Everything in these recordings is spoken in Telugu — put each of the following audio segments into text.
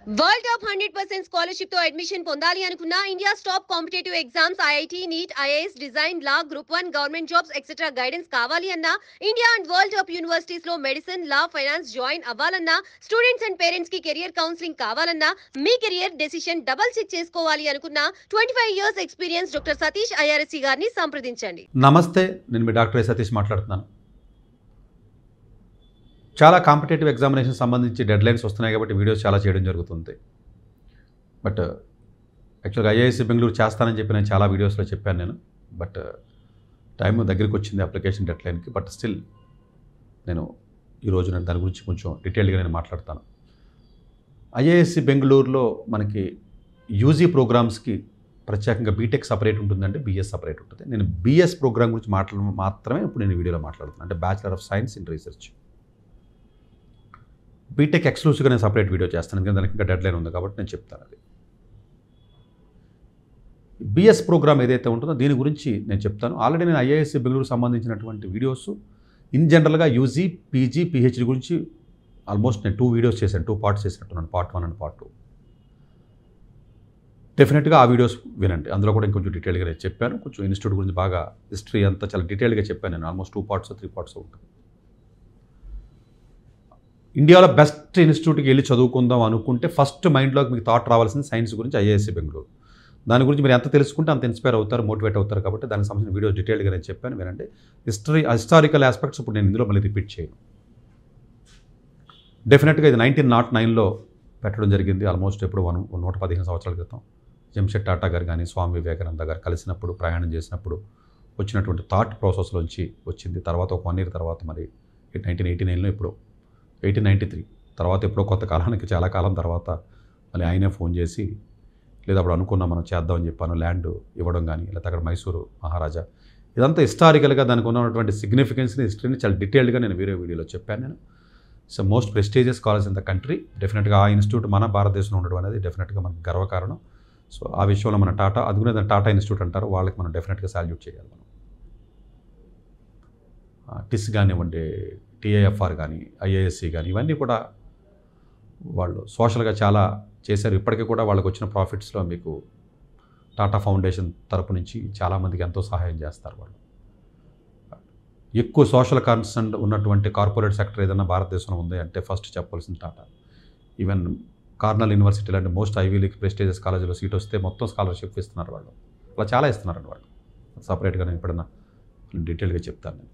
వరల్డ్ టాప్ 100% స్కాలర్షిప్ తో అడ్మిషన్ పొందాలి అనుకున్న India's top competitive exams IIT NEET IAS design law group 1 government jobs etcetera guidance కావాలి అన్న India and world top universities లో మెడిసిన్ లా ఫైనాన్స్ జాయిన్ అవ్వాలన్నా స్టూడెంట్స్ అండ్ పేరెంట్స్ కి కెరియర్ కౌన్సిలింగ్ కావాలన్నా మీ కెరియర్ డెసిషన్ డబుల్ చెక్ చేసుకోవాలి అనుకున్న 25 years experience doctor Satish IRSC గారిని సంప్రదించండి. నమస్తే, నేను మీ డాక్టర్ సతీష్ మాట్లాడుతున్నాను. చాలా కాంపిటేటివ్ ఎగ్జామినేషన్ సంబంధించి డెడ్లైన్స్ వస్తున్నాయి కాబట్టి వీడియోస్ చాలా చేయడం జరుగుతుంది. బట్ యాక్చువల్గా ఐఐఎస్సి బెంగళూరు చేస్తానని చెప్పి నేను చాలా వీడియోస్లో చెప్పాను నేను. బట్ టైం దగ్గరికి వచ్చింది అప్లికేషన్ డెడ్లైన్కి. బట్ స్టిల్ నేను ఈరోజు నేను దాని గురించి కొంచెం డీటెయిల్గా నేను మాట్లాడతాను. ఐఐఎస్సి బెంగళూరులో మనకి యూజీ ప్రోగ్రామ్స్కి ప్రత్యేకంగా బీటెక్ సపరేట్ ఉంటుందంటే బిఎస్ సపరేట్ ఉంటుంది. నేను బిఎస్ ప్రోగ్రామ్ గురించి మాత్రమే ఇప్పుడు నేను వీడియోలో మాట్లాడుతున్నాను, అంటే bachelor of science in research. BTech ఎక్స్క్లూసివ్గా నేను సపరేట్ వీడియో చేస్తాను, ఎందుకంటే దానికి ఇంకా డెడ్లైన్ ఉంది కాబట్టి నేను చెప్తాను. అది బిఎస్ ప్రోగ్రామ్ ఏదైతే ఉంటుందో దీని గురించి నేను చెప్తాను. ఆల్రెడీ నేను ఐఐఎస్సి బెంగళూరు సంబంధించినటువంటి వీడియోస్ ఇన్ జనరల్గా యూజీ, పీజీ, పిహెచ్డి గురించి ఆల్మోస్ట్ నేను 2 వీడియోస్ చేశాను, 2 పార్ట్స్ చేసినట్టున్నాను, పార్ట్ 1 అండ్ పార్ట్ 2. డెఫినెట్గా ఆ వీడియోస్ వినండి, అందులో కూడా ఇంకొంచెం డీటెయిల్గా నేను చెప్పాను. కొంచెం ఇన్స్టిట్యూట్ గురించి బాగా హిస్టరీ అంతా చాలా డీటెయిల్గా చెప్పాను నేను. ఆల్మోస్ట్ 2 పార్ట్స్ 3 పార్ట్స్ ఉంటుంది. ఇండియాలో బెస్ట్ ఇన్స్టిట్యూట్కి వెళ్ళి చదువుకుందాం అనుకుంటే ఫస్ట్ మైండ్లోకి మీకు థాట్ రావాల్సింది సైన్స్ గురించి, ఐఐఎస్సి బెంగళూరు. దాని గురించి మీరు ఎంత తెలుసుకుంటే అంత ఇన్స్పైర్ అవుతారు, మోటివేట్ అవుతారు. కాబట్టి దానికి సంబంధించిన వీడియో డీటెయిల్గా నేను చెప్పాను, వినండి. హిస్టారికల్ ఆస్పెక్ట్స్ ఇప్పుడు నేను ఇందులో మళ్ళీ రిపీట్ చేయను. డెఫినెట్గా ఇది 1909లో పెట్టడం జరిగింది. ఆల్మోస్ట్ ఎప్పుడు 115 సంవత్సరాల క్రితం జంషెడ్ టాటా గారు కానీ స్వామి వివేకానంద గారు కలిసినప్పుడు, ప్రయాణం చేసినప్పుడు వచ్చినటువంటి థాట్ ప్రాసెస్లోంచి వచ్చింది. తర్వాత ఒక 1 ఇయర్ తర్వాత మరి 1989లో ఇప్పుడు 1893 తర్వాత ఎప్పుడో కొత్త కాలానికి చాలా కాలం తర్వాత మళ్ళీ ఆయనే ఫోన్ చేసి, లేదా అప్పుడు అనుకున్నా మనం చేద్దామని చెప్పాను, ల్యాండ్ ఇవ్వడం కానీ, లేకపోతే అక్కడ మైసూరు మహారాజా, ఇదంతా హిస్టారికల్గా దానికి ఉన్నటువంటి సిగ్నిఫికెన్స్ని, హిస్టరీని చాలా డీటెయిల్డ్గా నేను వేరే వీడియోలో చెప్పాను నేను. So most prestigious college in the country. డెఫినెట్గా ఆ ఇన్స్టిట్యూట్ మన భారతదేశంలో ఉండడం అనేది డెఫినెట్గా మనకు గర్వకారణం. సో ఆ విషయంలో మన టాటా, అది కూడా దాన్ని టాటా ఇన్స్టిట్యూట్ అంటారు, వాళ్ళకి మనం డెఫినెట్గా సాల్యూట్ చేయాలి. మనం టిస్ కానివ్వండి, టీఐఎఫ్ఆర్ కానీ, ఐఐఎస్సి కానీ, ఇవన్నీ కూడా వాళ్ళు సోషల్గా చాలా చేశారు. ఇప్పటికీ కూడా వాళ్ళకి వచ్చిన ప్రాఫిట్స్లో మీకు టాటా ఫౌండేషన్ తరపు నుంచి చాలామందికి ఎంతో సహాయం చేస్తారు. వాళ్ళు ఎక్కువ సోషల్ కన్సర్న్ ఉన్నటువంటి కార్పొరేట్ సెక్టర్ ఏదైనా భారతదేశంలో ఉంది అంటే ఫస్ట్ చెప్పాల్సిన టాటా. ఈవెన్ కార్నల్ యూనివర్సిటీ లాంటి మోస్ట్ ఐవీ లీగ్ ప్రెస్టీజియస్ కాలేజీలో సీట్ వస్తే మొత్తం స్కాలర్షిప్ ఇస్తున్నారు వాళ్ళు. అలా చాలా ఇస్తున్నారండి వాళ్ళు. సపరేట్గా నేను ఎప్పుడన్నా డీటెయిల్గా చెప్తాను నేను.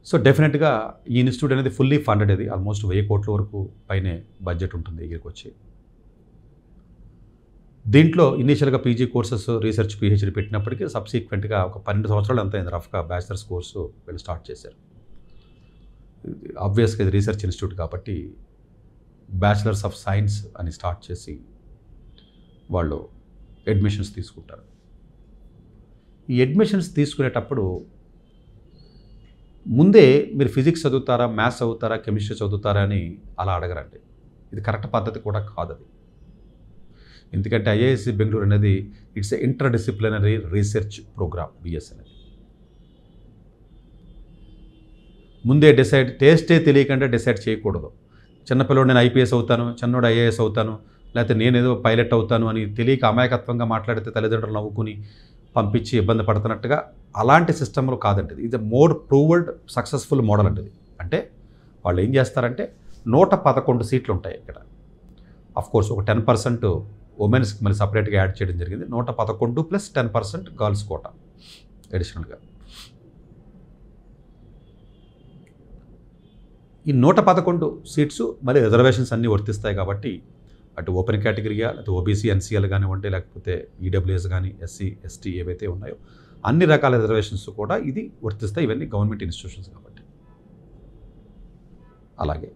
సో డెఫినెట్గా ఈ ఇన్స్టిట్యూట్ అనేది ఫుల్లీ ఫండెడ్. అది ఆల్మోస్ట్ 1000 కోట్ల వరకు పైనే బడ్జెట్ ఉంటుంది దగ్గరికి వచ్చి. దీంట్లో ఇనీషియల్గా పీజీ కోర్సెస్, రీసెర్చ్, పిహెచ్డి పెట్టినప్పటికీ సబ్సీక్వెంట్గా ఒక 12 సంవత్సరాలు ఎంత అయింది రఫ్గా బ్యాచిలర్స్ కోర్సు వీళ్ళు స్టార్ట్ చేశారు. ఆబ్వియస్గా ఇది రీసెర్చ్ ఇన్స్టిట్యూట్ కాబట్టి బ్యాచిలర్స్ ఆఫ్ సైన్స్ అని స్టార్ట్ చేసి వాళ్ళు అడ్మిషన్స్ తీసుకుంటారు. ఈ అడ్మిషన్స్ తీసుకునేటప్పుడు ముందే మీరు ఫిజిక్స్ చదువుతారా, మ్యాథ్స్ చదువుతారా, కెమిస్ట్రీ చదువుతారా అని అలా అడగరండి. ఇది కరెక్ట్ పద్ధతి కూడా కాదు అది. ఎందుకంటే ఐఐఎస్సి బెంగళూరు అనేది it's interdisciplinary research program BS అనేది. ముందే టేస్టే తెలియకుండా డిసైడ్ చేయకూడదు. చిన్నపిల్లడు నేను ఐపీఎస్ అవుతాను, చిన్నోడు ఐఏఎస్ అవుతాను, లేకపోతే నేనేదో పైలట్ అవుతాను అని తెలియక అమాయకత్వంగా మాట్లాడితే తల్లిదండ్రులు నవ్వుకుని పంపించి ఇబ్బంది పడుతున్నట్టుగా అలాంటి సిస్టంలో కాదండి. ఇది మోర్ ప్రూవ్డ్ సక్సెస్ఫుల్ మోడల్ అండి. అంటే వాళ్ళు ఏం చేస్తారంటే 111 సీట్లు ఉంటాయి ఇక్కడ. అఫ్కోర్స్ ఒక 10% ఉమెన్స్కి మళ్ళీ సపరేట్గా యాడ్ చేయడం జరిగింది. 111 ప్లస్ 10% గర్ల్స్ కోటా అడిషనల్గా. ఈ 111 సీట్స్ మళ్ళీ రిజర్వేషన్స్ అన్నీ వర్తిస్తాయి కాబట్టి అటు ఓపెన్ కేటగిరీగా, లేకపోతే ఓబీసీ, ఎన్సీఎల్ కానివ్వండి, లేకపోతే ఈడబ్ల్యూఎస్ కానీ, ఎస్సీ, ఎస్టీ ఏవైతే ఉన్నాయో అన్ని రకాల రిజర్వేషన్స్ కూడా ఇది వర్తిస్తాయి. ఇవన్నీ గవర్నమెంట్ ఇన్స్టిట్యూషన్స్ కాబట్టి. అలాగే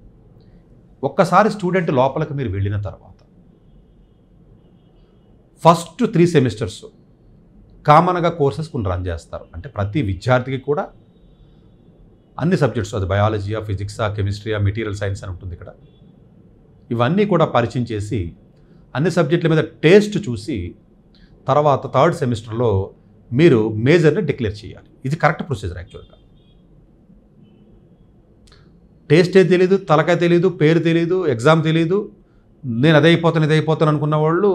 ఒక్కసారి స్టూడెంట్ లోపలికి మీరు వెళ్ళిన తర్వాత ఫస్ట్ 3 సెమిస్టర్స్ కామన్గా కోర్సెస్ కొన్ని రన్ చేస్తారు. అంటే ప్రతి విద్యార్థికి కూడా అన్ని సబ్జెక్ట్స్, అది బయాలజీయా, ఫిజిక్సా, కెమిస్ట్రీయా, మెటీరియల్ సైన్స్ అని ఉంటుంది ఇక్కడ. ఇవన్నీ కూడా పరిచయం చేసి అన్ని సబ్జెక్టుల మీద టేస్ట్ చూసి తర్వాత 3rd సెమిస్టర్లో మీరు మేజర్ని డిక్లేర్ చేయాలి. ఇది కరెక్ట్ ప్రొసీజర్ యాక్చువల్గా. టేస్టే తెలీదు, తలకాయ తెలీదు, పేరు తెలీదు, ఎగ్జామ్ తెలీదు, నేను అదే అయిపోతాను అనుకున్న వాళ్ళు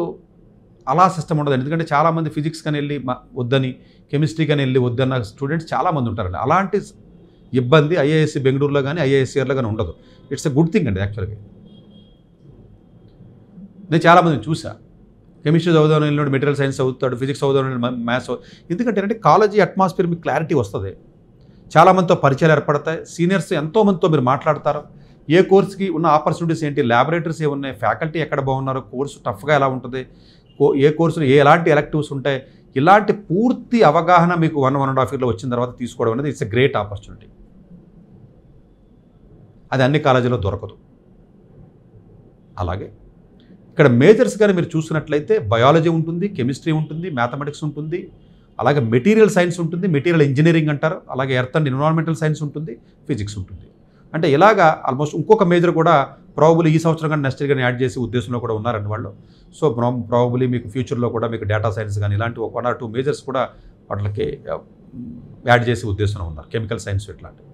అలా సిస్టమ్ ఉండదు. ఎందుకంటే చాలామంది ఫిజిక్స్ కానీ వెళ్ళి వద్దని, కెమిస్ట్రీ కానీ వెళ్ళి వద్దన్న స్టూడెంట్స్ చాలామంది ఉంటారండి. అలాంటి ఇబ్బంది ఐఏఎస్సి బెంగళూరులో కానీ ఐఏఎస్సిఆర్లో కానీ ఉండదు. ఇట్స్ ఎ గుడ్ థింగ్ అండి యాక్చువల్గా. నేను చాలామందిని చూసా, కెమిస్ట్రీ చదువుదాం వెళ్ళినప్పుడు మెటీరియల్ సైన్స్ చదువుతాడు, ఫిజిక్స్ చదువుదాం మ్యాథ్స్. ఎందుకంటే అంటే కాలేజీ అట్మాస్ఫియర్ మీకు క్లారిటీ వస్తుంది, చాలామందితో పరిచయాలు ఏర్పడతాయి, సీనియర్స్ ఎంతోమందితో మీరు మాట్లాడతారు, ఏ కోర్స్కి ఉన్న ఆపర్చునిటీస్ ఏంటి, ల్యాబొరేటరీస్ ఏమున్నాయి, ఫ్యాకల్టీ ఎక్కడ బాగున్నారు, కోర్సు టఫ్గా ఎలా ఉంటుంది, ఏ కోర్సులు ఎలాంటి ఎలెక్టివ్స్ ఉంటాయి, ఇలాంటి పూర్తి అవగాహన మీకు 1.5 ఇయర్లో వచ్చిన తర్వాత తీసుకోవడం అనేది ఇట్స్ ఎ గ్రేట్ ఆపర్చునిటీ. అది అన్ని కాలేజీలో దొరకదు. అలాగే ఇక్కడ మేజర్స్ కానీ మీరు చూసినట్లయితే బయాలజీ ఉంటుంది, కెమిస్ట్రీ ఉంటుంది, మ్యాథమెటిక్స్ ఉంటుంది, అలాగే మెటీరియల్ సైన్స్ ఉంటుంది, మెటీరియల్ ఇంజనీరింగ్ అంటారు, అలాగే ఎర్త్ అండ్ ఎన్విరాన్మెంటల్ సైన్స్ ఉంటుంది, ఫిజిక్స్ ఉంటుంది. అంటే ఇలాగా ఆల్మోస్ట్ ఇంకొక మేజర్ కూడా ప్రాబబుల్ ఈ సంవత్సరం కానీ నెక్స్ట్ ఇయర్ కానీ యాడ్ చేసే ఉద్దేశంలో కూడా ఉన్నారండి వాళ్ళు. సో ప్రాబబుల్లీ మీకు ఫ్యూచర్లో కూడా మీకు డేటా సైన్స్ కానీ ఇలాంటి 1 or 2 మేజర్స్ కూడా వాటికి యాడ్ చేసే ఉద్దేశంలో ఉన్నారు, కెమికల్ సైన్స్ ఇట్లాంటివి.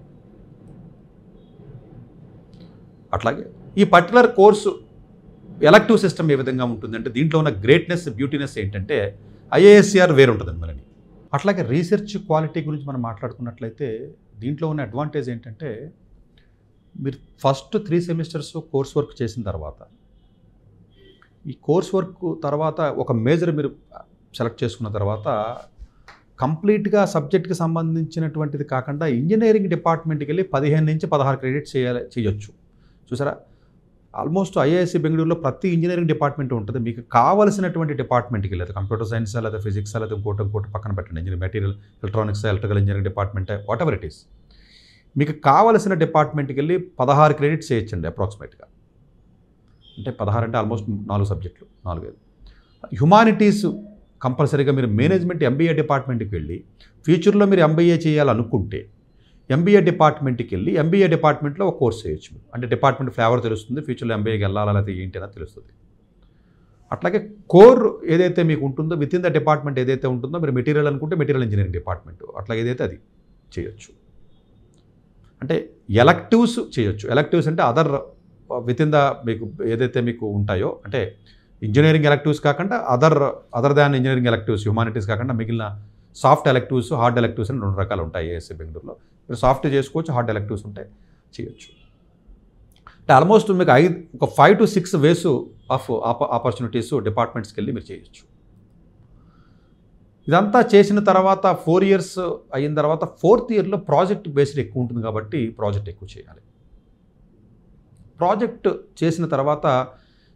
అట్లాగే ఈ పర్టికులర్ కోర్సు ఎలక్టివ్ సిస్టమ్ ఏ విధంగా ఉంటుందంటే దీంట్లో ఉన్న గ్రేట్నెస్, బ్యూటీనెస్ ఏంటంటే ఐఏఎస్సిఆర్ వేరు ఉంటుందండి మనని. అట్లాగే రీసెర్చ్ క్వాలిటీ గురించి మనం మాట్లాడుకున్నట్లయితే దీంట్లో ఉన్న అడ్వాంటేజ్ ఏంటంటే మీరు ఫస్ట్ 3 సెమిస్టర్స్ కోర్స్ వర్క్ చేసిన తర్వాత, ఈ కోర్స్ వర్క్ తర్వాత ఒక మేజర్ మీరు సెలెక్ట్ చేసుకున్న తర్వాత కంప్లీట్గా సబ్జెక్ట్కి సంబంధించినటువంటిది కాకుండా ఇంజనీరింగ్ డిపార్ట్మెంట్కి వెళ్ళి 15 నుంచి 16 క్రెడిట్స్ చేయొచ్చు. చూసారా, ఆల్మోస్ట్ ఐఐఎస్సి బెంగళూరులో ప్రతి ఇంజనీరింగ్ డిపార్ట్మెంట్ ఉంటుంది. మీకు కావలసినటువంటి డిపార్ట్మెంట్కి లేదా కంప్యూటర్ సైన్స్ లేదా ఫిజిక్స్ లేదా ఇంకోటి పక్కన పెట్టండి, engineering material electronics, electrical engineering department, what ever it is, మీకు కావలసిన డిపార్ట్మెంట్కి వెళ్ళి 16 క్రెడిట్స్ చేయొచ్చండి అప్రాక్సిమేట్గా. అంటే 16 అంటే ఆల్మోస్ట్ 4 సబ్జెక్టులు, 4 హ్యుమానిటీస్ కంపల్సరీగా మీరు మేనేజ్మెంట్ ఎంబీఏ డిపార్ట్మెంట్కి వెళ్ళి ఫ్యూచర్లో మీరు ఎంబీఏ చేయాలనుకుంటే ఎంబీఏ డిపార్ట్మెంట్కి వెళ్ళి ఎంబీఏ డిపార్ట్మెంట్లో ఒక కోర్స్ చేయొచ్చు. అంటే డిపార్ట్మెంట్ ఫ్లేవర్ తెలుస్తుంది, ఫ్యూచర్లో ఎంబీఏకి వెళ్ళాలా లేదా ఏంటి అనేది తెలుస్తుంది. అట్లాగే కోర్ ఏదైతే మీకు ఉంటుందో విత్ ఇన్ ద డిపార్ట్మెంట్ ఏదైతే ఉంటుందో, మీరు మెటీరియల్ అనుకుంటే మెటీరియల్ ఇంజనీరింగ్ డిపార్ట్మెంట్ అట్లా ఏదైతే అది చేయొచ్చు. అంటే ఎలక్టివ్స్ చేయొచ్చు. ఎలక్టివ్స్ అంటే అదర్ విత్ ఇన్ ద మీకు ఏదైతే మీకు ఉంటాయో, అంటే ఇంజనీరింగ్ ఎలక్టివ్స్ కాకుండా other than engineering electives, humanities కాకుండా మిగిలిన సాఫ్ట్ ఎలక్టివ్స్, హార్డ్ ఎలక్టివ్స్ అని 2 రకాలు ఉంటాయి ఐఏఎస్సి బెంగళూరులో. మీరు సాఫ్ట్ చేసుకోవచ్చు, హార్డ్ ఎలక్టివ్స్ ఉంటాయి, చేయొచ్చు. అంటే ఆల్మోస్ట్ మీకు ఒక 5 to 6 వేస్ ఆఫ్ ఆపర్చునిటీస్ డిపార్ట్మెంట్స్కి వెళ్ళి మీరు చేయొచ్చు. ఇదంతా చేసిన తర్వాత 4 years అయిన తర్వాత 4th yearలో ప్రాజెక్ట్ బేస్డ్ ఎక్కువ ఉంటుంది కాబట్టి ప్రాజెక్ట్ ఎక్కువ చేయాలి. ప్రాజెక్ట్ చేసిన తర్వాత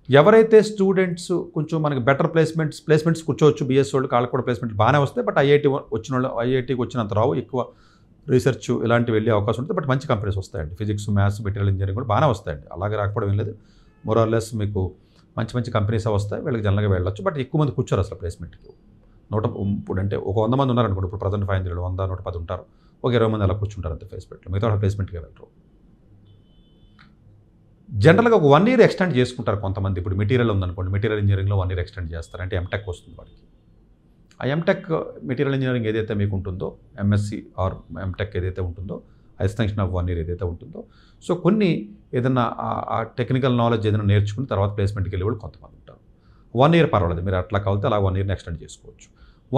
ఎవరైతే స్టూడెంట్స్ కొంచెం మనకి బెటర్ ప్లేస్మెంట్స్ కూర్చోవచ్చు, బీఎస్ వాళ్ళు కాళ్ళకు కూడా ప్లేస్మెంట్ బాగానే వస్తాయి. బట్ ఐఐటీకి వచ్చినంత రావు, ఎక్కువ రీసెర్చ్ ఇలాంటివి వెళ్ళే అవకాశం ఉంటుంది. బట్ మంచి కంపెనీస్ వస్తాయండి, ఫిజిక్స్, మ్యాథ్స్, మెటీరియల్ ఇంజనీరింగ్ కూడా బాగానే వస్తాయండి. అలాగే రాకపోవడం ఏం లేదు, మోరార్లెస్ మీకు మంచి కంపెనీస్ వస్తాయి, వీళ్ళకి జనరల్గా వెళ్ళొచ్చు. బట్ ఎక్కువ మంది కూర్చోరు అసలు ప్లేస్మెంట్కి. ఇప్పుడు అంటే ఒక 100 మంది ఉన్నారనుకోండి, ఇప్పుడు ప్రజెంట్ 500, 100, 110 ఉంటారు, ఒక 20 మంది అలా కూర్చుంటారు అంతే ప్లేస్మెంట్లో, మిగతా ప్లేస్మెంట్కి వెళ్ళరు. జనరల్గా ఒక 1 year ఎక్స్టెండ్ చేసుకుంటారు కొంతమంది. ఇప్పుడు మెటీరియల్ ఉందనుకోండి, మెటీరియల్ ఇంజనీరింగ్లో 1 year ఎక్స్టెండ్ చేస్తారు, అంటే ఎంటెక్ వస్తుంది వాడికి. ఆ ఎంటెక్ మెటీరియల్ ఇంజనీరింగ్ ఏదైతే మీకు ఉంటుందో, ఎంఎస్సి ఆర్ ఎంటెక్ ఏదైతే ఉంటుందో, ఎక్స్టెన్షన్ ఆఫ్ 1 year ఏదైతే ఉంటుందో, సో కొన్ని ఏదైనా ఆ టెక్నికల్ నాలెడ్జ్ ఏదైనా నేర్చుకుని తర్వాత ప్లేస్మెంట్కి వెళ్ళి వాళ్ళు కొంతమంది ఉంటారు. 1 year పర్వాలేదు, మీరు అట్లా కావాలితే అలా 1 year ఎక్స్టెండ్ చేసుకోవచ్చు.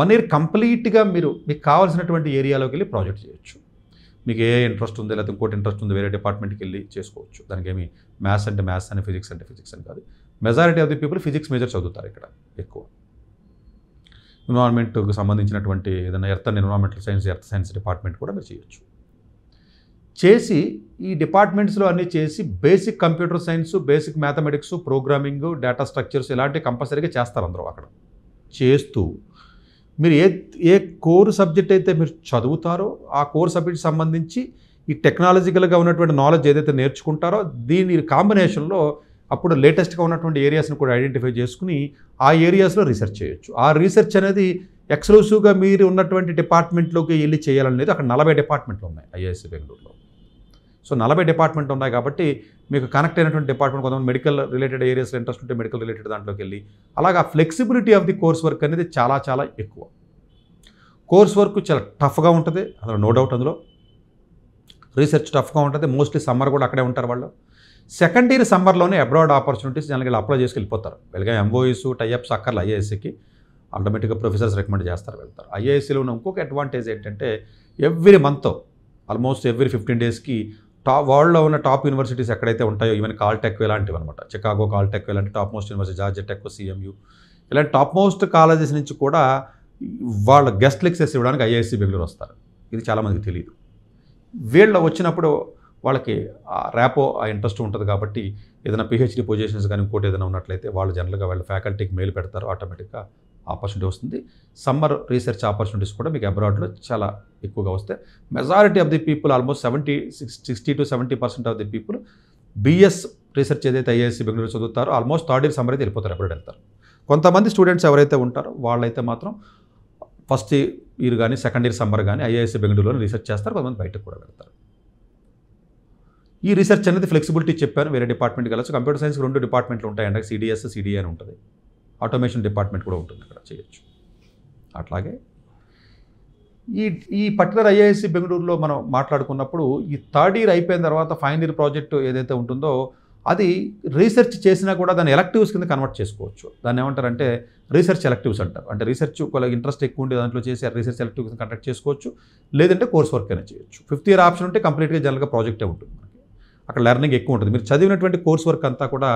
1 year కంప్లీట్గా మీకు కావాల్సినటువంటి ఏరియాలోకి వెళ్ళి ప్రాజెక్ట్ చేయొచ్చు. మీకు ఏ ఇంట్రెస్ట్ ఉంది లేదా ఇంకోటి ఇంట్రెస్ట్ ఉంది, వేరే డిపార్ట్మెంట్కి వెళ్ళి చేసుకోవచ్చు. దానికి ఏమి మ్యాథ్స్ అంటే మ్యాథ్స్ అని, ఫిజిక్స్ అంటే ఫిజిక్స్ అని కాదు. Majority of the people physics major చదువుతారు ఇక్కడ ఎక్కువ. ఎన్విరాన్మెంట్కి సంబంధించినటువంటి ఏదైనా earth and environmental science, earth science department కూడా మీరు చేయొచ్చు. చేసి ఈ డిపార్ట్మెంట్స్లో అన్నీ చేసి basic computer science, basic mathematics, programming, data structures ఇలాంటివి కంపల్సరీగా చేస్తారు అందరూ. అక్కడ చేస్తూ మీరు ఏ కోర్ సబ్జెక్ట్ అయితే మీరు చదువుతారో ఆ కోర్ సబ్జెక్ట్ సంబంధించి ఈ టెక్నాలజికల్గా ఉన్నటువంటి నాలెడ్జ్ ఏదైతే నేర్చుకుంటారో దీని కాంబినేషన్లో అప్పుడు లేటెస్ట్గా ఉన్నటువంటి ఏరియాస్ని కూడా ఐడెంటిఫై చేసుకుని ఆ ఏరియాస్లో రీసెర్చ్ చేయొచ్చు. ఆ రీసెర్చ్ అనేది ఎక్స్క్లూసివ్గా మీరు ఉన్నటువంటి డిపార్ట్మెంట్లోకి వెళ్ళి చేయాలనేది అక్కడ 40 డిపార్ట్మెంట్లు ఉన్నాయి ఐఐఎస్సి బెంగళూరులో. సో 40 డిపార్ట్మెంట్ ఉన్నాయి కాబట్టి మీకు కనెక్ట్ అయినటువంటి డిపార్ట్మెంట్, కొంతమంది మెడికల్ రిలేటెడ్ ఏరియాస్లో ఇంట్రెస్ట్ ఉంటే మెడికల్ రిలేటెడ్ దాంట్లోకి వెళ్ళి, అలాగా flexibility of the course work అనేది చాలా చాలా ఎక్కువ. కోర్స్ వర్క్ చాలా టఫ్గా ఉంటుంది, అందులో నో డౌట్. అందులో రీసెర్చ్ టఫ్గా ఉంటుంది. మోస్ట్లీ సమ్మర్ కూడా అక్కడే ఉంటారు వాళ్ళు. సెకండ్ ఇయర్ సమ్మర్లోనే అబ్రాడ్ ఆపర్చునిటీస్ జనరల్గా అప్లై చేసుకు వెళ్ళిపోతారు. వీళ్ళగా ఎంఓఈస్ టైఅప్స్ అక్కర్లు ఐఏఎస్సికి ఆటోమేటిక్గా ప్రొఫెసర్స్ రికమెండ్ చేస్తారు, వెళ్తారు. ఐఏఎస్సిలో ఉన్న ఇంకొక అడ్వాంటేజ్ ఏంటంటే ఎవ్రీ మంత్ ఆల్మోస్ట్ ఎవ్రీ 15 డేస్కి వరల్డ్లో ఉన్న టాప్ యూనివర్సిటీస్ ఎక్కడైతే ఉంటాయో, ఈవెన్ కాల్టెక్ ఇలాంటివి అనమాట, చికాగో కాల్టెక్ ఇలాంటి top most university, Georgia Tech, CMU ఇలాంటి టాప్ మోస్ట్ కాలేజెస్ నుంచి కూడా వాళ్ళ గెస్ట్ లెక్చర్స్ ఇవ్వడానికి ఐఐఎస్సి బెంగళూరు వస్తారు. ఇది చాలామందికి తెలియదు. వీళ్ళు వచ్చినప్పుడు వాళ్ళకి ఆ ర్యాపో ఆ ఇంట్రెస్ట్ ఉంటుంది కాబట్టి ఏదైనా పిహెచ్డి పొజిషన్స్ కానీ ఇంకోటి ఏదైనా ఉన్నట్లయితే వాళ్ళు జనరల్గా వాళ్ళ ఫ్యాకల్టీకి మెయిల్ పెడతారు, ఆటోమేటిక్గా ఆపర్చునిటీ వస్తుంది. సమ్మర్ రీసెర్చ్ ఆపర్చునిటీస్ కూడా మీకు అబ్రాడ్లో చాలా ఎక్కువగా వస్తాయి. Majority of the people almost 60 to 70% of the people BS research ఏదైతే ఐఐఎస్సి బెంగళూరు చదువుతారో ఆల్మోస్ట్ థర్డ్ ఇయర్ సమ్మర్ అయితే వెళ్ళిపోతారు, అబ్రాడ్ వెళ్తారు. కొంతమంది స్టూడెంట్స్ ఎవరైతే ఉంటారో వాళ్ళైతే మాత్రం ఫస్ట్ ఇయర్ కానీ సెకండ్ ఇయర్ సమ్మర్ కానీ ఐఐఎస్సి బెంగళూరులో రీసెర్చ్ చేస్తారు, కొంతమంది బయటకు కూడా వెళ్తారు. ఈ రీసెర్చ్ అనేది ఫ్లెక్సిబిలిటీ చెప్పాను, వేరే డిపార్ట్మెంట్కి వెళ్ళచ్చు. కంప్యూటర్ సైన్స్ 2 డిపార్ట్మెంట్లు ఉంటాయండి, సిడిఎస్ సిడిఏ అని ఉంటుంది. ఆటోమేషన్ డిపార్ట్మెంట్ కూడా ఉంటుంది, అక్కడ చేయొచ్చు. అట్లాగే ఈ పర్టికులర్ ఐఐఎస్సి బెంగళూరులో మనం మాట్లాడుకున్నప్పుడు ఈ థర్డ్ ఇయర్ అయిపోయిన తర్వాత ఫైనల్ ఇయర్ ప్రాజెక్టు ఏదైతే ఉంటుందో అది రీసెర్చ్ చేసినా కూడా దాన్ని ఎలక్టివ్స్ కింద కన్వర్ట్ చేసుకోవచ్చు. దాన్ని ఏమంటారంటే రీసెర్చ్ ఎలక్టివ్స్ అంటారు. అంటే రీసెర్చ్ వాళ్ళకి ఇంట్రెస్ట్ ఎక్కువ ఉండే దాంట్లో చేసి రీసెర్చ్ ఎలక్టివ్ కింద కండక్ట్ చేసుకోవచ్చు, లేదంటే కోర్స్ వర్క్ అయినా చేయొచ్చు. 5th ఇయర్ ఆప్షన్ ఉంటే కంప్లీట్గా జనరల్గా ప్రాజెక్టే ఉంటుంది. మనకి అక్కడ లెర్నింగ్ ఎక్కువ ఉంటుంది. మీరు చదివినటువంటి కోర్స్ వర్క్ అంతా కూడా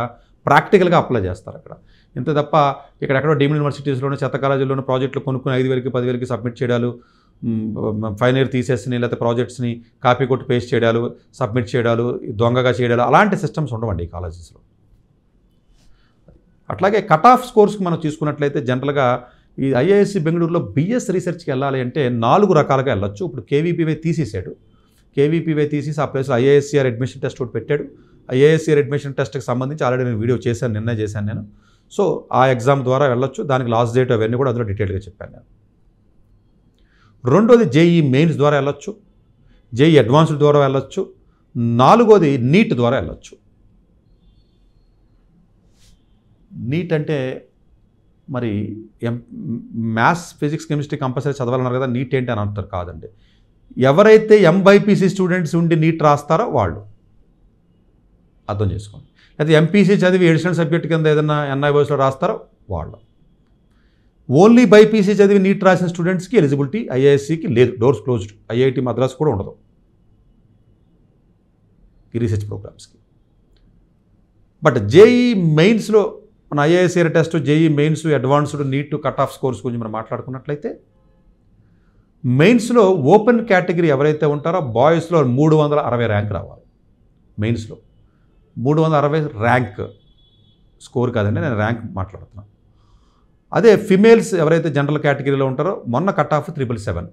ప్రాక్టికల్గా అప్లై చేస్తారు అక్కడ. ఇంత తప్ప ఇక్కడెక్కడో డీమ్డ్ యూనివర్సిటీస్లోనే చెత్త కాలేజీల్లోనే ప్రాజెక్టులు కొనుక్కుని 5,000కి 10,000కి సబ్మిట్ చేయడాలు, ఫైనల్ ఇయర్ థీసెస్ని లేకపోతే ప్రాజెక్ట్స్ని కాపీ కొట్టి పేస్ట్ చేయడాలు, సబ్మిట్ చేయడాలు, దొంగగా చేయడాలు, అలాంటి సిస్టమ్స్ ఉండవండి ఈ కాలేజెస్లో. అట్లాగే కట్ ఆఫ్ స్కోర్స్కి మనం చూసుకున్నట్లయితే జనరల్గా ఈ ఐఐఎస్సి బెంగళూరులో బిఎస్ రీసెర్చ్కి వెళ్ళాలి అంటే 4 రకాలుగా వెళ్ళొచ్చు. ఇప్పుడు కేవీపీవై తీసేసాడు. కేవీపీవై తీసేసి ఆ ప్లేస్లో ఐఏఎస్సిఆర్ అడ్మిషన్ టెస్ట్ ఒకటి పెట్టాడు. ఐఏఎస్సిఆర్ అడ్మిషన్ టెస్ట్కి సంబంధించి ఆల్రెడీ నేను వీడియో చేశాను, నిన్న చేశాను నేను. సో ఆ ఎగ్జామ్ ద్వారా వెళ్ళొచ్చు. దానికి లాస్ట్ డేట్ అవన్నీ కూడా అందులో డీటెయిల్గా చెప్పాను నేను. రెండోది జేఈ మెయిన్స్ ద్వారా వెళ్ళొచ్చు, జేఈ అడ్వాన్స్డ్ ద్వారా వెళ్ళొచ్చు. 4వది నీట్ ద్వారా వెళ్ళొచ్చు. నీట్ అంటే మరి మ్యాథ్స్ ఫిజిక్స్ కెమిస్ట్రీ కంపల్సరీ చదవాలన్నారు కదా, నీట్ ఏంటి అని అంటారు. కాదండి, ఎవరైతే ఎంబైపీసీ స్టూడెంట్స్ ఉండి నీట్ రాస్తారో వాళ్ళు అర్థం చేసుకోండి. అయితే ఎంపీసీ చదివి ఎడిషనల్ సబ్జెక్ట్ కింద ఏదైనా ఎన్ఐఓస్లో రాస్తారో వాళ్ళు. ఓన్లీ బైపీసీ చదివి నీట్ రాసిన స్టూడెంట్స్కి ఎలిజిబిలిటీ ఐఐఎస్సికి లేదు, డోర్స్ క్లోజ్డ్. ఐఐటి మద్రాస్ కూడా ఉండదు ఈ రీసెర్చ్ ప్రోగ్రామ్స్కి. బట్ జేఈ మెయిన్స్లో మన IISER test, JEE mains, advanced, NEET cut off scores గురించి మనం మాట్లాడుకున్నట్లయితే మెయిన్స్లో ఓపెన్ కేటగిరీ ఎవరైతే ఉంటారో బాయ్స్లో 360 ర్యాంక్ రావాలి. మెయిన్స్లో 360 ర్యాంక్, స్కోర్ కాదండి, నేను ర్యాంక్ మాట్లాడుతున్నాను. అదే ఫిమేల్స్ ఎవరైతే జనరల్ కేటగిరీలో ఉంటారో మొన్న కట్ ఆఫ్ 777.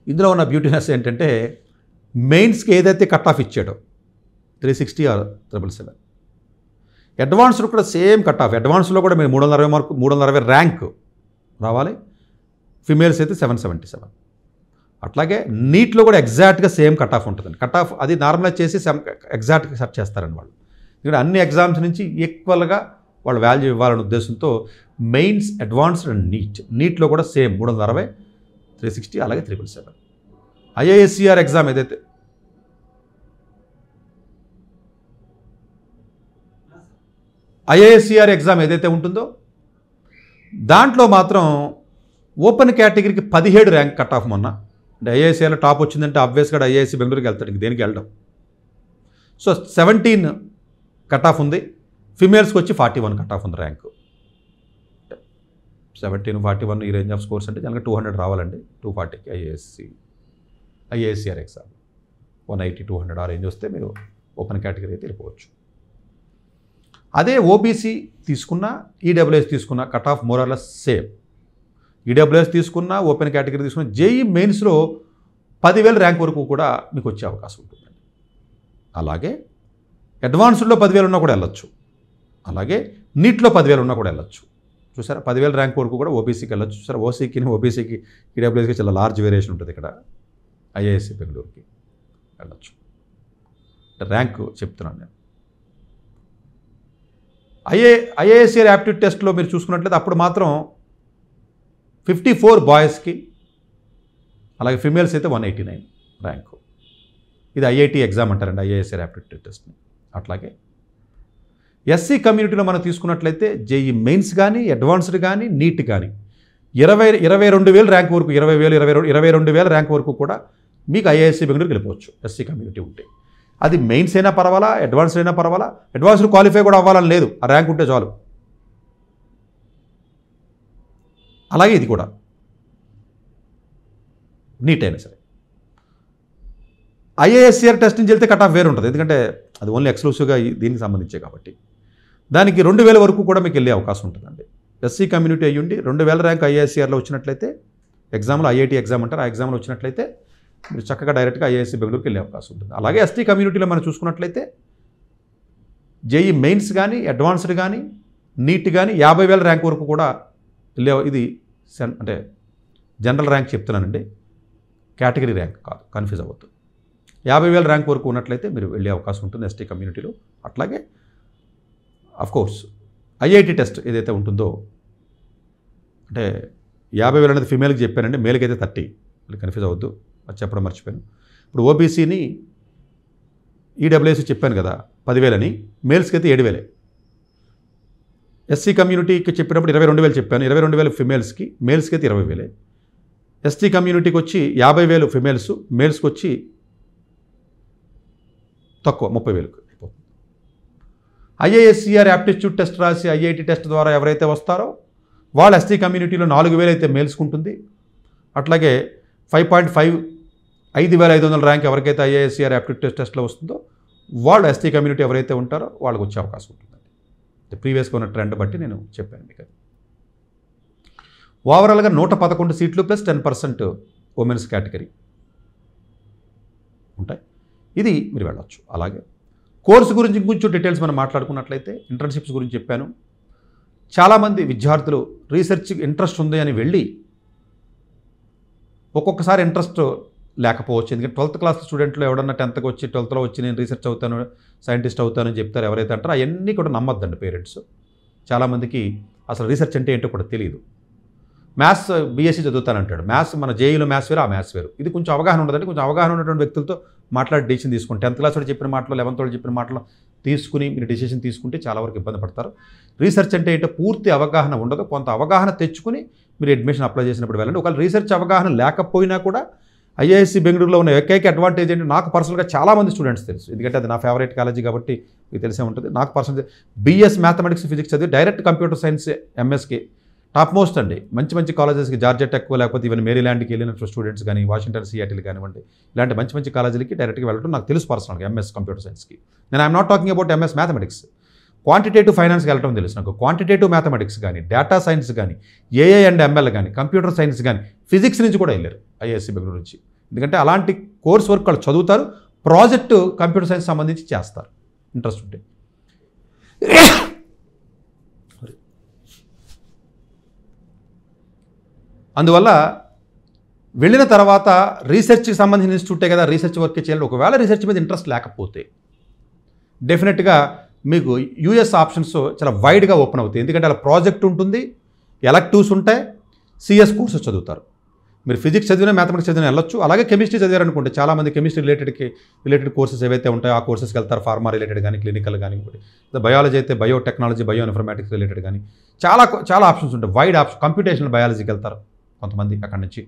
ఇందులో ఉన్న బ్యూటీనెస్ ఏంటంటే మెయిన్స్కి ఏదైతే కట్ ఆఫ్ ఇచ్చాడో 360 or 777, అడ్వాన్స్డ్ కూడా సేమ్ కట్ ఆఫ్. అడ్వాన్స్లో కూడా మీరు 360 ర్యాంక్ రావాలి. ఫిమేల్స్ అయితే 777. అట్లాగే నీట్లో కూడా ఎగ్జాక్ట్గా సేమ్ కట్ ఆఫ్ ఉంటుందండి. కట్ ఆఫ్ అది నార్మలైజ్ చేసి ఎగ్జాక్ట్గా సెర్చ్ చేస్తారండి వాళ్ళు. ఇక్కడ అన్ని ఎగ్జామ్స్ నుంచి ఈక్వల్గా వాళ్ళు వాల్యూ ఇవ్వాలనే ఉద్దేశంతో మెయిన్స్, అడ్వాన్స్డ్ అండ్ నీట్లో కూడా సేమ్ 360, 360 అలాగే 777. ఐఐఎస్సిఆర్ ఎగ్జామ్ ఏదైతే ఉంటుందో దాంట్లో మాత్రం ఓపెన్ కేటగిరీకి 17 ర్యాంక్ కట్ ఆఫ్. మొన్న అంటే ఐఐఎస్సిఆర్లో టాప్ వచ్చిందంటే ఆబ్వియస్గా ఐఐఎస్సి బెంగళూరుకి వెళ్తాడు, ఇంక దేనికి వెళ్ళడం. సో 17 కట్ ఆఫ్ ఉంది. ఫిమేల్స్కి వచ్చి 41 కట్ ఆఫ్ ఉంది ర్యాంకు. 17, 41 ఈ రేంజ్ ఆఫ్ స్కోర్స్ అంటే జనరల్గా 200 రావాలండి. 240కి ఐఏఎస్సిఆర్ ఎగ్జామ్ 180, 200 ఆ రేంజ్ వస్తే మీరు ఓపెన్ కేటగిరీ అయితే వెళ్ళిపోవచ్చు. అదే ఓబీసీ తీసుకున్నా, ఈడబ్ల్యూఎస్ తీసుకున్నా కట్ ఆఫ్ మోరార్లెస్ సేమ్. ఈడబ్ల్యూఎస్ తీసుకున్నా, ఓపెన్ కేటగిరీ తీసుకున్నా, జేఈ మెయిన్స్లో 10,000 ర్యాంక్ వరకు కూడా మీకు వచ్చే అవకాశం ఉంటుందండి. అలాగే అడ్వాన్స్డ్లో 10,000 ఉన్నా కూడా వెళ్ళొచ్చు. అలాగే నీట్లో 10,000 ఉన్నా కూడా వెళ్ళొచ్చు. చూసారా, 10,000 ర్యాంక్ వరకు కూడా ఓబీసీకి వెళ్ళొచ్చు. చూసారా, ఓబీసీకి ఈడబ్ల్యూఎస్కి చాలా లార్జ్ వేరియేషన్ ఉంటుంది. ఇక్కడ ఐఐఎస్సి బెంగళూరుకి వెళ్ళొచ్చు. ర్యాంక్ చెప్తున్నాను నేను. ఐఏఎస్సిఆర్ యాప్టిట్యూడ్ టెస్ట్లో మీరు చూసుకున్నట్లయితే అప్పుడు మాత్రం 54 బాయ్స్కి, అలాగే ఫిమేల్స్ అయితే 189 ర్యాంకు. ఇది ఐఐటి ఎగ్జామ్ అంటారండి, ఐఏఎస్ యాప్టిట్యూడ్ టెస్ట్ని. అట్లాగే ఎస్సీ కమ్యూనిటీలో మనం తీసుకున్నట్లయితే జేఈ మెయిన్స్ కానీ, అడ్వాన్స్డ్ కానీ, నీట్ కానీ 22,000 ర్యాంక్ వరకు 22,000 ర్యాంక్ వరకు కూడా మీకు ఐఐఎస్సి బెంగళూరుకి వెళ్ళిపోవచ్చు ఎస్సీ కమ్యూనిటీ ఉంటే. అది మెయిన్స్ అయినా పర్వాలా, అడ్వాన్స్డ్ అయినా పర్వాలా. అడ్వాన్స్డ్ క్వాలిఫై కూడా అవ్వాలని లేదు, ఆ ర్యాంక్ ఉంటే చాలు. అలాగే ఇది కూడా నీట్ అయినా సరే. ఐఏఎస్సిఆర్ టెస్ట్ నుంచి వెళ్తే కట్ ఆఫ్ వేరు ఉంటుంది, ఎందుకంటే అది ఓన్లీ ఎక్స్క్లూసివ్గా దీనికి సంబంధించే కాబట్టి. దానికి 2,000 వరకు కూడా మీకు వెళ్ళే అవకాశం ఉంటుందండి. ఎస్సీ కమ్యూనిటీ అయ్యుండి 2,000 ర్యాంక్ ఐఏఎస్సిఆర్లో వచ్చినట్లయితే, ఎగ్జామ్లో ఐఐటి ఎగ్జామ్ అంటారు, ఆ ఎగ్జామ్లో వచ్చినట్లయితే మీరు చక్కగా డైరెక్ట్గా ఐఏఎస్సి బెంగళూరుకి వెళ్ళే అవకాశం ఉంటుంది. అలాగే ఎస్టీ కమ్యూనిటీలో మనం చూసుకున్నట్లయితే జేఈ మెయిన్స్ కానీ, అడ్వాన్స్డ్ కానీ, నీట్ కానీ 50,000 ర్యాంక్ వరకు కూడా వెళ్ళే, ఇది అంటే జనరల్ ర్యాంక్ చెప్తున్నానండి, కేటగిరీ ర్యాంక్ కాదు, కన్ఫ్యూజ్ అవ్వద్దు. 50,000 ర్యాంక్ వరకు ఉన్నట్లయితే మీరు వెళ్ళే అవకాశం ఉంటుంది ఎస్టీ కమ్యూనిటీలో. అట్లాగే అఫ్కోర్స్ ఐఐటి టెస్ట్ ఏదైతే ఉంటుందో, అంటే 50,000 అనేది ఫిమేల్కి చెప్పానండి, మేల్కి అయితే 30, మళ్ళీ కన్ఫ్యూజ్ అవ్వద్దు, అది చెప్పడం మర్చిపోయాను. ఇప్పుడు ఓబీసీని ఈడబ్ల్యూఎస్సీ చెప్పాను కదా 10,000 అని, మేల్స్కి అయితే 7,000. ఎస్సీ కమ్యూనిటీకి చెప్పినప్పుడు 22,000 చెప్పాను, 22,000 ఫిమేల్స్కి, మేల్స్కి అయితే 20,000. ఎస్టీ కమ్యూనిటీకి వచ్చి 50,000 ఫిమేల్స్, మేల్స్కి వచ్చి తక్కువ 30,000 అయిపోతుంది. ఐఏఎస్సిఆర్ యాప్టిట్యూడ్ టెస్ట్ రాసి ఐఐటి టెస్ట్ ద్వారా ఎవరైతే వస్తారో వాళ్ళు ఎస్టీ కమ్యూనిటీలో 4,000 అయితే మేల్స్కి ఉంటుంది. అట్లాగే 5,500 ర్యాంక్ ఎవరికైతే ఐఏఎస్సిఆర్ యాప్టిట్యూడ్ టెస్ట్లో వస్తుందో వాళ్ళు ఎస్టీ కమ్యూనిటీ ఎవరైతే ఉంటారో వాళ్ళకి వచ్చే అవకాశం ఉంటుందండి. ప్రీవియస్గా ఉన్న ట్రెండ్ బట్టి నేను చెప్పాను మీకు. ఓవరాల్గా 111 సీట్లు ప్లస్ 10% ఉమెన్స్ కేటగిరీ ఉంటాయి. ఇది మీరు వెళ్ళొచ్చు. అలాగే కోర్సు గురించి ఇంకొంచెం డీటెయిల్స్ మనం మాట్లాడుకున్నట్లయితే ఇంటర్న్షిప్స్ గురించి చెప్పాను. చాలామంది విద్యార్థులు రీసెర్చ్కి ఇంట్రెస్ట్ ఉంది అని వెళ్ళి ఒక్కొక్కసారి ఇంట్రెస్ట్ లేకపోవచ్చు. ఎందుకంటే 12th క్లాస్ స్టూడెంట్లో ఎవడన్నా 10th వచ్చి 12thలో వచ్చి నేను రీసెర్చ్ అవుతాను, సైంటిస్ట్ అవుతానని చెప్తారు ఎవరైతే అంటారో అవన్నీ కూడా నమ్మొద్దండి పేరెంట్స్. చాలామందికి అసలు రీసెర్చ్ అంటే ఏంటో కూడా తెలియదు. మ్యాథ్స్ బీఎస్సీ చదువుతానంటాడు, మ్యాథ్స్ మన జేఈలో మ్యాథ్స్ వేరు, ఆ మ్యాథ్స్ వేరు. ఇది కొంచెం అవగాహన ఉండదండి. కొంచెం అవగాహన ఉన్నటువంటి వ్యక్తులతో మాట్లాడి డెసిషన్ తీసుకుని 10th క్లాస్ వాడు చెప్పిన మాటలు 11th వాడు చెప్పిన మాటలు తీసుకుని మీరు డెసిషన్ తీసుకుంటే చాలా వరకు ఇబ్బంది పడతారు. రీసెర్చ్ అంటే ఏంటో పూర్తి అవగాహన ఉండదు. కొంత అవగాహన తెచ్చుకుని మీరు అడ్మిషన్ అప్లై చేసినప్పుడు వెళ్ళండి. ఒకవేళ రీసెర్చ్ అవగాహన లేకపోయినా కూడా ఐఐఎస్సి బెంగళూరులో ఉన్న ఏకైక అడ్వాంటేజ్ ఏంటి, నాకు పర్సనల్గా చాలామంది స్టూడెంట్స్ తెలుసు, ఎందుకంటే అది నా ఫేవరెట్ కాలేజీ కాబట్టి మీకు తెలిసే ఉంటుంది. నాకు పర్సనల్ బీఎస్ మ్యాథమెటిక్స్ ఫిజిక్స్ చదివి డైరెక్ట్ కంప్యూటర్ సైన్స్ ఎంఎస్కి టాప్ మోస్ట్ అండి. మంచి మంచి కాలేజెస్కి జార్జియా టెక్ లేకపోతే ఈవెన్ మేరీల్యాండ్కి వెళ్ళిన స్టూడెంట్స్ కానీ, వాషింగ్టన్ సియాటిల్ కానివ్వండి, ఇలాంటి మంచి మంచి కాలేజీలకి డైరెక్ట్గా వెళ్ళడం నాకు తెలుసు పర్సనల్గా. ఎంఎస్ కంప్యూటర్ సైన్స్కి నేను I'm not talking about MS mathematics. Quantitative ఫైనాన్స్కి వెళ్ళడం తెలుసు నాకు. క్వాంటిటేటివ్ మ్యాథమెటిక్స్ కానీ, డేటా సైన్స్ కానీ, ఏఐ అండ్ ఎంఎల్ కానీ, కంప్యూటర్ సైన్స్ కానీ, ఫిజిక్స్ నుంచి కూడా వెళ్ళారు ఐఐఎస్సి బెంగళూరు నుంచి. ఎందుకంటే అలాంటి కోర్స్ వర్క్ వాళ్ళు చదువుతారు, ప్రాజెక్టు కంప్యూటర్ సైన్స్ సంబంధించి చేస్తారు ఇంట్రెస్ట్ ఉంటే. అందువల్ల వెళ్ళిన తర్వాత రీసెర్చ్కి సంబంధించిన ఇన్స్టిట్యూటే కదా రీసెర్చ్ వర్క్ చేయాలి. ఒకవేళ రీసెర్చ్ మీద ఇంట్రెస్ట్ లేకపోతే డెఫినెట్గా మీకు యూఎస్ ఆప్షన్స్ చాలా వైడ్గా ఓపెన్ అవుతాయి. ఎందుకంటే అలా ప్రాజెక్ట్ ఉంటుంది, ఎలక్టివ్స్ ఉంటాయి, సిఎస్ కోర్సెస్ చదువుతారు. మీరు ఫిజిక్స్ చదివినా మ్యాథమెటిక్స్ చదివినా వెళ్ళొచ్చు. అలాగే కెమిస్ట్రీ చదివారనుకోండి, చాలామంది కెమిస్ట్రీ రిలేటెడ్ కోర్సెస్ ఏవైతే ఉంటాయో ఆ కోర్సెస్కి వెళ్తారు. ఫార్మా రిలేటెడ్ కానీ, క్లినికల్ కానీ, బయాలజీ అయితే బయోటెక్నాలజీ, బయో ఇన్ఫర్మేటిక్స్ రిలేటెడ్ కానీ చాలా ఆప్షన్స్ ఉంటాయి. Wide option. కంప్యూటేషనల్ బయాలజీకి వెళ్తారు కొంతమంది అక్కడి నుంచి.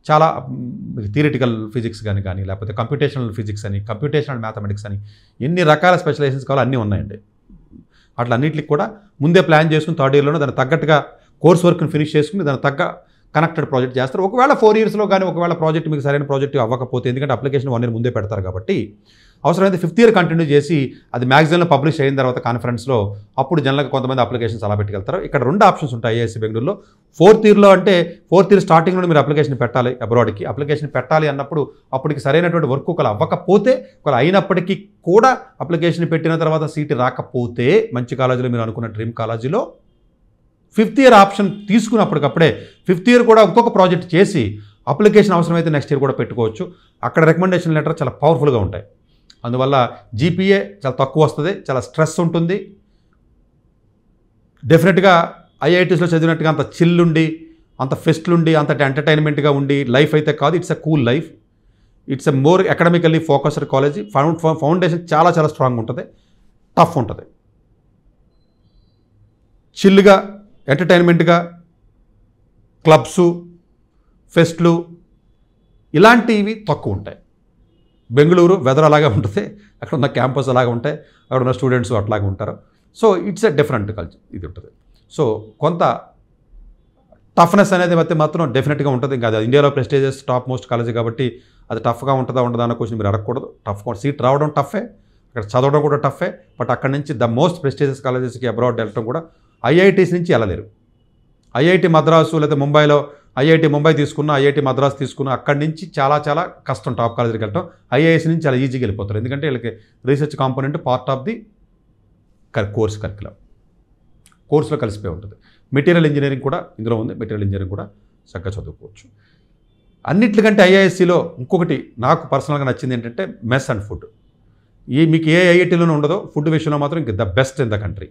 చాలా థియరిటికల్ ఫిజిక్స్ కానీ లేకపోతే కంప్యూటేషనల్ ఫిజిక్స్ అని, కంప్యూటేషనల్ మ్యాథమెటిక్స్ అని ఎన్ని రకాల స్పెషలైజేషన్స్ కావాలో అన్నీ ఉన్నాయండి. అట్లా అన్నింటికి కూడా ముందే ప్లాన్ చేసుకుని 3rd ఇయర్లోనే దానికి తగ్గట్టుగా కోర్స్ వర్క్ని ఫినిష్ చేసుకుని దానికి తగ్గ కనెక్టెడ్ ప్రాజెక్ట్ చేస్తారు. ఒకవేళ 4 ఇయర్స్లో కానీ ఒకవేళ ప్రాజెక్ట్ మీకు సరైన ప్రాజెక్ట్ అవ్వకపోతే, ఎందుకంటే అప్లికేషన్ 1 ఇయర్ ముందే పెడతారు కాబట్టి, అవసరమైతే 5th ఇయర్ కంటిన్యూ చేసి అది మ్యాగజైన్లో పబ్లిష్ అయిన తర్వాత కాన్ఫరెన్స్లో అప్పుడు జనరల్గా కొంతమంది అప్లికేషన్స్ అలా పెట్టుకెళ్తారు. ఇక్కడ 2 ఆప్షన్స్ ఉంటాయి ఐఐఎస్సి బెంగళూరులో. 4th ఇయర్లో అంటే 4th ఇయర్ స్టార్టింగ్లో మీరు అప్లికేషన్ పెట్టాలి. అబ్రాడ్కి అప్లికేషన్ పెట్టాలి అన్నప్పుడు అప్పటికి సరైనటువంటి వర్క్ ఒకవేళ అవ్వకపోతే, ఒకవేళ అయినప్పటికీ కూడా అప్లికేషన్ పెట్టిన తర్వాత సీట్ రాకపోతే మంచి కాలేజీలో మీరు అనుకున్న డ్రీమ్ కాలేజీలో 5th year option తీసుకున్నప్పటికప్పుడే 5th year కూడా ఇంకొక ప్రాజెక్ట్ చేసి అప్లికేషన్ అవసరమైతే నెక్స్ట్ ఇయర్ కూడా పెట్టుకోవచ్చు. అక్కడ రికమెండేషన్ లెటర్ చాలా పవర్ఫుల్గా ఉంటాయి. అందువల్ల జీపీఏ చాలా తక్కువ వస్తుంది, చాలా స్ట్రెస్ ఉంటుంది. డెఫినెట్గా ఐఐటీస్లో చదివినట్టుగా అంత చిల్లుండి అంత ఫెస్ట్లు ఉండి అంత ఎంటర్టైన్మెంట్గా ఉండి లైఫ్ అయితే కాదు. It's a cool life. It's a more academically focused college. Foundation చాలా చాలా స్ట్రాంగ్ ఉంటుంది, టఫ్ ఉంటుంది. చిల్లుగా ఎంటర్టైన్మెంట్గా క్లబ్సు, ఫెస్ట్లు ఇలాంటివి తక్కువ ఉంటాయి. బెంగళూరు వెదర్ అలాగే ఉంటుంది, అక్కడ ఉన్న క్యాంపస్ అలాగే ఉంటాయి, అక్కడ ఉన్న స్టూడెంట్స్ అట్లాగే ఉంటారు. So it's a different culture ఇది ఉంటుంది. సో కొంత టఫ్నెస్ అనేది అయితే మాత్రం డెఫినెట్గా ఉంటుంది. ఇంకా అది ఇండియాలో ప్రెస్టీజియస్ టాప్ మోస్ట్ కాలేజీ కాబట్టి అది టఫ్గా ఉంటుందా అన్న క్వశ్చన్ మీరు అడగకూడదు. టఫ్గా సీట్ రావడం టఫే, అక్కడ చదవడం కూడా టఫే. బట్ అక్కడ నుంచి ద మోస్ట్ ప్రెస్టీజియస్ కాలేజెస్కి అబ్రాడ్ వెళ్ళడం కూడా ఐఐటీస్ నుంచి వెళ్ళలేరు. ఐఐటి మద్రాసు లేదా ముంబైలో ఐఐటి ముంబై తీసుకున్న, ఐఐటి మద్రాసు తీసుకున్న, అక్కడి నుంచి చాలా చాలా కష్టం టాప్ కాలేజీకి వెళ్ళటం. ఐఐఎస్ నుంచి చాలా ఈజీగా వెళ్ళిపోతారు, ఎందుకంటే వీళ్ళకి research component part of the course curriculum, కోర్సులో కలిసిపోయి ఉంటుంది. మెటీరియల్ ఇంజనీరింగ్ కూడా ఇందులో ఉంది, మెటీరియల్ ఇంజనీరింగ్ కూడా చక్కగా చదువుకోవచ్చు. అన్నిట్లకంటే ఐఐఎస్సిలో ఇంకొకటి నాకు పర్సనల్గా నచ్చింది ఏంటంటే మెస్ అండ్ ఫుడ్. మీకు ఏ ఐఐటీలోనూ ఉండదో, ఫుడ్ విషయంలో మాత్రం ఇంక the best in the country.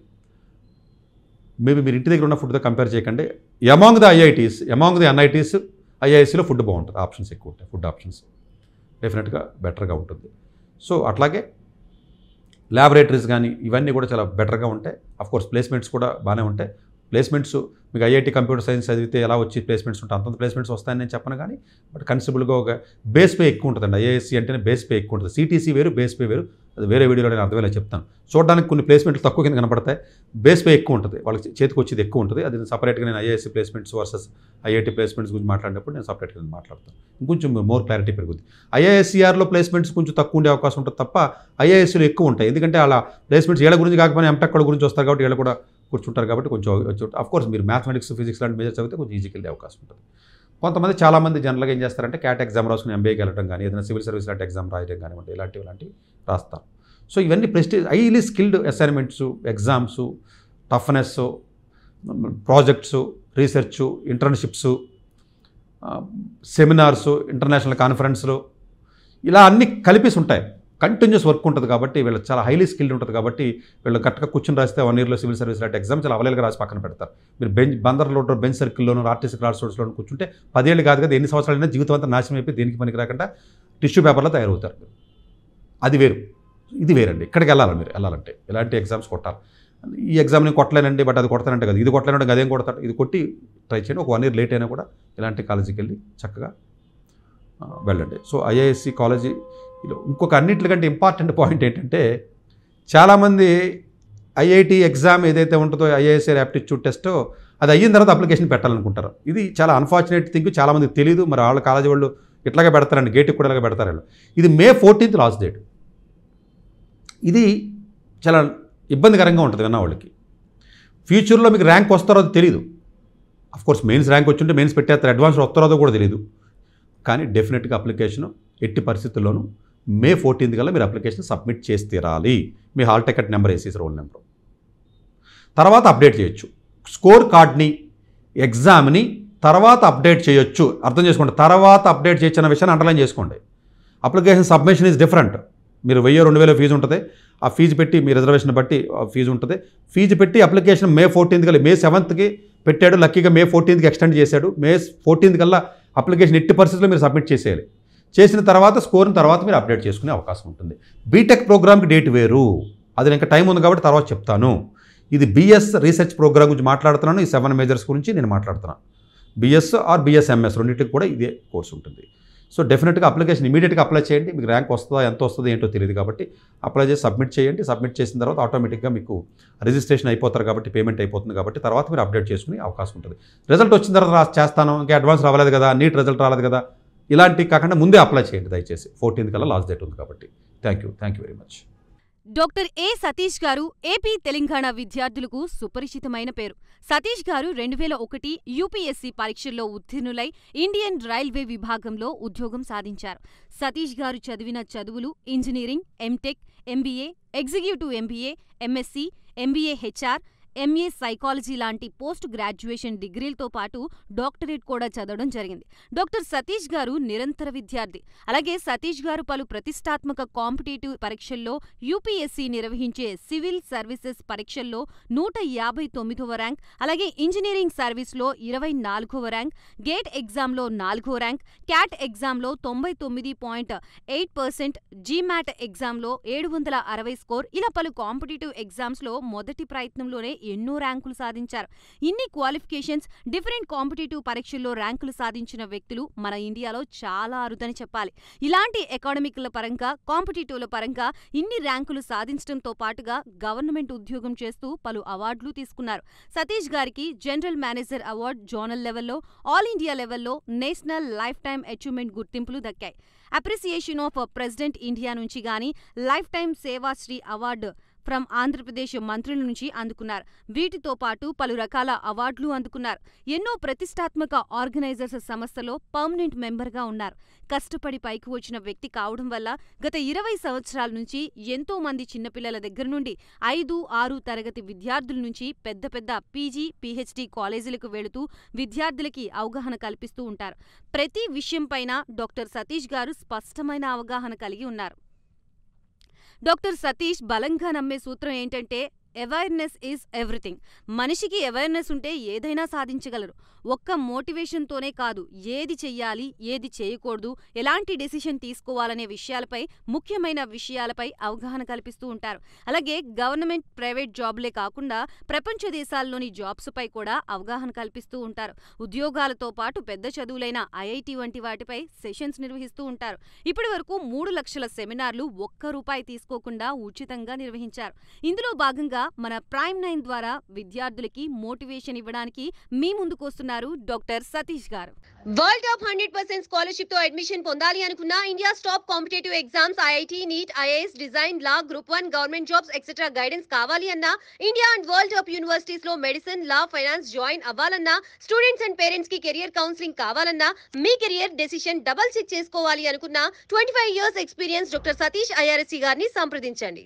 Maybe మీరు ఇంటి దగ్గర ఉన్న ఫుడ్తో కంపేర్ చేయకండి. Among the IITs, among the NITs, ఐఐఎస్సిలో ఫుడ్ బాగుంటుంది, ఆప్షన్స్ ఎక్కువ ఉంటాయి, ఫుడ్ ఆప్షన్స్ డెఫినెట్గా బెటర్గా ఉంటుంది. సో అట్లాగే ల్యాబొరేటరీస్ కానీ ఇవన్నీ కూడా చాలా బెటర్గా ఉంటాయి. అఫ్కోర్స్ ప్లేస్మెంట్స్ కూడా బాగానే ఉంటాయి. ప్లేస్మెంట్స్ మీకు ఐఐటి కంప్యూటర్ సైన్స్ చదివితే ఎలా వచ్చి ప్లేస్మెంట్స్ ఉంటాయి, అంతంత ప్లేస్మెంట్స్ వస్తాయని నేను చెప్పను, కానీ బట్ కన్సిడరబుల్గా ఒక బేస్ పే ఎక్కువ ఉంటుందండి. ఐఐఎస్సి అంటేనే బేస్ పే ఎక్కువ ఉంటుంది. సిటీసీ వేరు, బేస్ పే వేరు. అది వేరే వీడియోలో నేను అర్థమయ్యేలా చెప్తాను. చూడడానికి కొన్ని ప్లేస్మెంట్లు తక్కువ కింద కనపడతాయి, బేస్ పే ఎక్కువ ఉంటుంది, వాళ్ళకి చేతికి వచ్చేది ఎక్కువ ఉంటుంది. అది సపరేట్గా నేను IISc placements versus IIT placements గురించి మాట్లాడినప్పుడు నేను సపరేట్గా మాట్లాడతాను, ఇంకొంచెం మోర్ క్లారిటీ పెరుగుతుంది. ఐఐఎస్సిఆర్లో ప్లేస్మెంట్స్ కొంచెం తక్కువ ఉండే అవకాశం ఉంటుంది తప్ప ఐఐఎస్సిలో ఎక్కువ ఉంటాయి, ఎందుకంటే అలా ప్లేస్మెంట్స్ వీళ్ళ గురించి కాకపోయినా ఎంటెక్ గురించి వస్తారు కాబట్టి వీళ్ళు కూడా కూర్చుంటారు కాబట్టి కొంచెం అఫ్కోర్స్ మీరు మ్యాథమెటిక్స్, ఫిజిక్స్ లాంటి మేజర్ చదివితే కొంచెం ఈజీకి వెళ్ళే అవకాశం ఉంటుంది. కొంతమంది చాలామంది జనరల్గా ఏం చేస్తారంటే క్యాట్ ఎగ్జామ్ రాసుకుని ఎంబీఏకి వెళ్ళడం కానీ, ఏదైనా సివిల్ సర్వీస్ లాంటి ఎగ్జామ్ రాయడం కానివ్వండి, ఇలాంటివి రాస్తాం. సో ఇవన్నీ prestige highly skilled assignments, exams, toughness, projects, research, internships, seminars, international కాన్ఫరెన్స్లు ఇలా అన్నీ కలిపేసి ఉంటాయి. కంటిన్యూస్ వర్క్ ఉంటుంది కాబట్టి వీళ్ళు చాలా హైలీ స్కిల్డ్ ఉంటుంది కాబట్టి వీళ్ళు కరెక్ట్గా కూర్చొని రాస్తే 1 ఇయర్లో సివిల్ సర్వీస్ లాంటి ఎగ్జామ్ చాలా అవలేలుగా రాసి పక్కన పెడతారు. మీరు బందర్లో బెంచ్ సర్కిల్లోనూ, ఆర్టీసీ క్లాస్ రోడ్స్లోనూ కూర్చుంటే 10 ఏళ్ళు కాదు కదా, ఎన్ని సంవత్సరాలైనా జీవితం అంతా నాశనం అయిపోయి దేనికి పనికి రాకుండా టిష్యూ పేపర్లో తయారవుతారు. అది వేరు, ఇది వేరండి. ఇక్కడికి వెళ్ళాలి, మీరు వెళ్ళాలంటే ఇలాంటి ఎగ్జామ్స్ కొట్టాలి. ఈ ఎగ్జామ్ నేను కొట్టలేనండి, బట్ అది కొడతానంటే కదా, ఇది కొట్టలేనంటే అదేం కొడతాడు, ఇది కొట్టి ట్రై చేయండి. ఒక 1 ఇయర్ లేట్ అయినా కూడా ఇలాంటి కాలేజీకి వెళ్ళి చక్కగా వెళ్ళండి. సో ఐఐఎస్సి కాలేజీలో ఇంకొక అన్నింటికంటే ఇంపార్టెంట్ పాయింట్ ఏంటంటే, చాలామంది ఐఐటి ఎగ్జామ్ ఏదైతే ఉంటుందో ఐఐఎస్సి యాప్టిట్యూడ్ టెస్ట్, అది అయిన తర్వాత అప్లికేషన్ పెట్టాలనుకుంటారు. ఇది చాలా అన్ఫార్చునేట్ థింగ్, చాలామందికి తెలియదు. మరి వాళ్ళ కాలేజీ వాళ్ళు ఇట్లాగే పెడతారండి, గేట్కి కూడా ఇలాగే పెడతారు వాళ్ళు. ఇది May 14th లాస్ట్ డేట్. ఇది చాలా ఇబ్బందికరంగా ఉంటుంది విన్న వాళ్ళకి. ఫ్యూచర్లో మీకు ర్యాంక్ వస్తారో అది తెలియదు. అఫ్కోర్స్ మెయిన్స్ ర్యాంక్ వచ్చి ఉంటే మెయిన్స్ పెట్టేస్తారు, అడ్వాన్స్ వస్తారో కూడా తెలియదు. కానీ డెఫినెట్గా అప్లికేషన్ ఎట్టి పరిస్థితుల్లోనూ May 14th కల్లా మీరు అప్లికేషన్ సబ్మిట్ చేసి తీరాలి. మీ హాల్ టికెట్ నెంబర్ వేసేసి రోల్ నెంబర్ తర్వాత అప్డేట్ చేయొచ్చు. స్కోర్ కార్డ్ని, ఎగ్జామ్ని తర్వాత అప్డేట్ చేయొచ్చు. అర్థం చేసుకోండి, తర్వాత అప్డేట్ చేయొచ్చు అన్న విషయాన్ని అండర్లైన్ చేసుకోండి. Application submission is different. మీరు 1000-2000 ఫీజు ఉంటుంది, ఆ ఫీజు పెట్టి మీ రిజర్వేషన్ బట్టి ఫీజు ఉంటుంది. ఫీజు పెట్టి అప్లికేషన్ May 14th కల్లా, May 7th పెట్టాడు, లక్కీగా May 14th ఎక్స్టెండ్ చేశాడు. May 14th కల్లా అప్లికేషన్ ఎట్టి పరిస్థితుల్లో మీరు సబ్మిట్ చేసేయాలి. చేసిన తర్వాత స్కోర్ని తర్వాత మీరు అప్డేట్ చేసుకునే అవకాశం ఉంటుంది. బీటెక్ ప్రోగ్రామ్కి డేట్ వేరు, అది ఇంకా టైం ఉంది కాబట్టి తర్వాత చెప్తాను. ఇది బిఎస్ రీసెర్చ్ ప్రోగ్రామ్ గురించి మాట్లాడుతున్నాను. ఈ 7 మేజర్స్ గురించి నేను మాట్లాడుతున్నాను. బిఎస్ ఆర్ బిఎస్ఎంఎస్ రెండింటికి కూడా ఇదే కోర్స్ ఉంటుంది. సో డెఫినెట్గా అప్లికేషన్ ఇమీడియట్గా అప్లై చేయండి. మీకు ర్యాంక్ వస్తుందా, ఎంత వస్తుందో ఏంటో తెలియదు కాబట్టి అప్లై చేసి సబ్మిట్ చేయండి. సబ్మిట్ చేసిన తర్వాత ఆటోమేటిక్గా మీకు రిజిస్ట్రేషన్ అయిపోతారు కాబట్టి, పేమెంట్ అయిపోతుంది కాబట్టి తర్వాత మీరు అప్డేట్ చేసుకునే అవకాశం ఉంటుంది. రిజల్ట్ వచ్చిన తర్వాత చేస్తాను, ఇంకా అడ్వాన్స్ రాలేదు కదా, నీట్ రిజల్ట్ రాలేదు కదా, ఇలాంటివి కాకుండా ముందే అప్లై చేయండి దయచేసి. 14th కల్లా లాస్ట్ డేట్ ఉంది కాబట్టి. Thank you very much. Doctor ఏ సతీష్ గారు ఏపీ తెలంగాణ విద్యార్థులకు సుపరిచితమైన పేరు. సతీష్ గారు 2001 యూపీఎస్సీ పరీక్షల్లో ఉత్తీర్ణులై ఇండియన్ రైల్వే విభాగంలో ఉద్యోగం సాధించారు. సతీష్ గారు చదివిన చదువులు engineering, MTech, MBA, executive MBA, MSc, MBA HR, MA psychology లాంటి పోస్ట్ గ్రాడ్యుయేషన్ డిగ్రీలతో పాటు డాక్టరేట్ కూడా చదవడం జరిగింది. డాక్టర్ సతీష్ గారు నిరంతర విద్యార్థి. అలాగే సతీష్ గారు పలు ప్రతిష్టాత్మక కాంపిటేటివ్ పరీక్షల్లో యూపీఎస్సీ నిర్వహించే సివిల్ సర్వీసెస్ పరీక్షల్లో 159వ ర్యాంక్, అలాగే ఇంజనీరింగ్ సర్వీస్లో 24వ ర్యాంక్, గేట్ ఎగ్జామ్లో 4వ ర్యాంక్, క్యాట్ ఎగ్జామ్లో 99.8%, జీమాట్ ఎగ్జామ్లో 760 స్కోర్, ఇలా పలు కాంపిటేటివ్ ఎగ్జామ్స్లో మొదటి ప్రయత్నంలోనే ఎన్నో ర్యాంకులు సాధించారు. ఇన్ని క్వాలిఫికేషన్స్, డిఫరెంట్ కాంపిటేటివ్ పరీక్షల్లో ర్యాంకులు సాధించిన వ్యక్తులు మన ఇండియాలో చాలా అరుదని చెప్పాలి. ఇలాంటి అకాడమిక్ల పరంగా, కాంపిటేటివ్ల పరంగా ఇన్ని ర్యాంకులు సాధించడంతో పాటుగా గవర్నమెంట్ ఉద్యోగం చేస్తూ పలు అవార్డులు తీసుకున్నారు. సతీష్ గారికి జనరల్ మేనేజర్ అవార్డు జోనల్ లెవెల్లో, ఆల్ ఇండియా లెవెల్లో నేషనల్ లైఫ్ టైమ్ అచీవ్మెంట్ గుర్తింపులు దక్కాయి. అప్రిసియేషన్ ఆఫ్ ప్రెసిడెంట్ ఇండియా నుంచి గానీ life time Sevashri award from Andhra Pradesh మంత్రుల నుంచి అందుకున్నారు. వీటితో పాటు పలు రకాల అవార్డులు అందుకున్నారు. ఎన్నో ప్రతిష్టాత్మక ఆర్గనైజర్స్ సంస్థలో పర్మనెంట్ మెంబర్గా ఉన్నారు. కష్టపడి పైకి వచ్చిన వ్యక్తి కావడం వల్ల గత 20 సంవత్సరాల నుంచి ఎంతో మంది చిన్నపిల్లల దగ్గర నుండి 5, 6 తరగతి విద్యార్థుల నుంచి పెద్ద పెద్ద పీజీ, పీహెచ్డీ కాలేజీలకు వెళుతూ విద్యార్థులకి అవగాహన కల్పిస్తూ ఉంటారు. ప్రతి విషయంపైన డాక్టర్ సతీష్ గారు స్పష్టమైన అవగాహన కలిగి ఉన్నారు. డాక్టర్ సతీష్ బలంగా నమ్మే సూత్రం ఏంటంటే అవేర్నెస్ ఈజ్ ఎవ్రీథింగ్. మనిషికి అవేర్నెస్ ఉంటే ఏదైనా సాధించగలరు. ఒక్క మోటివేషన్తోనే కాదు, ఏది చెయ్యాలి, ఏది చేయకూడదు, ఎలాంటి డెసిషన్ తీసుకోవాలనే విషయాలపై, ముఖ్యమైన విషయాలపై అవగాహన కల్పిస్తూ ఉంటారు. అలాగే గవర్నమెంట్, ప్రైవేట్ జాబ్లే కాకుండా ప్రపంచ దేశాల్లోని జాబ్స్పై కూడా అవగాహన కల్పిస్తూ ఉంటారు. ఉద్యోగాలతో పాటు పెద్ద చదువులైన ఐఐటి వంటి వాటిపై సెషన్స్ నిర్వహిస్తూ ఉంటారు. ఇప్పటి వరకు 3 లక్షల సెమినార్లు ఒక్క రూపాయి తీసుకోకుండా ఉచితంగా నిర్వహించారు. ఇందులో భాగంగా మన ప్రైమ్ 9 ద్వారా విద్యార్థులకి మోటివేషన్ ఇవ్వడానికి మీ ముందుకొస్తున్నారు డాక్టర్ సతీష్ గారు. వరల్డ్ టాప్ 100% స్కాలర్షిప్ తో అడ్మిషన్ పొందాలి అనుకున్నా India top competitive exams IIT, NEET, IAS, design, law, group 1, government jobs etcetera guidance కావాలి అన్నా, India and world top universities లో మెడిసిన్, లా, ఫైనాన్స్ జాయిన్ అవ్వాలన్నా, స్టూడెంట్స్ అండ్ పేరెంట్స్ కి కెరియర్ కౌన్సిలింగ్ కావాలన్నా, మీ కెరియర్ డెసిషన్ డబుల్ చెక్ చేసుకోవాలి అనుకున్నా 25 years experience doctor Satish IRSC గారిని సంప్రదించండి.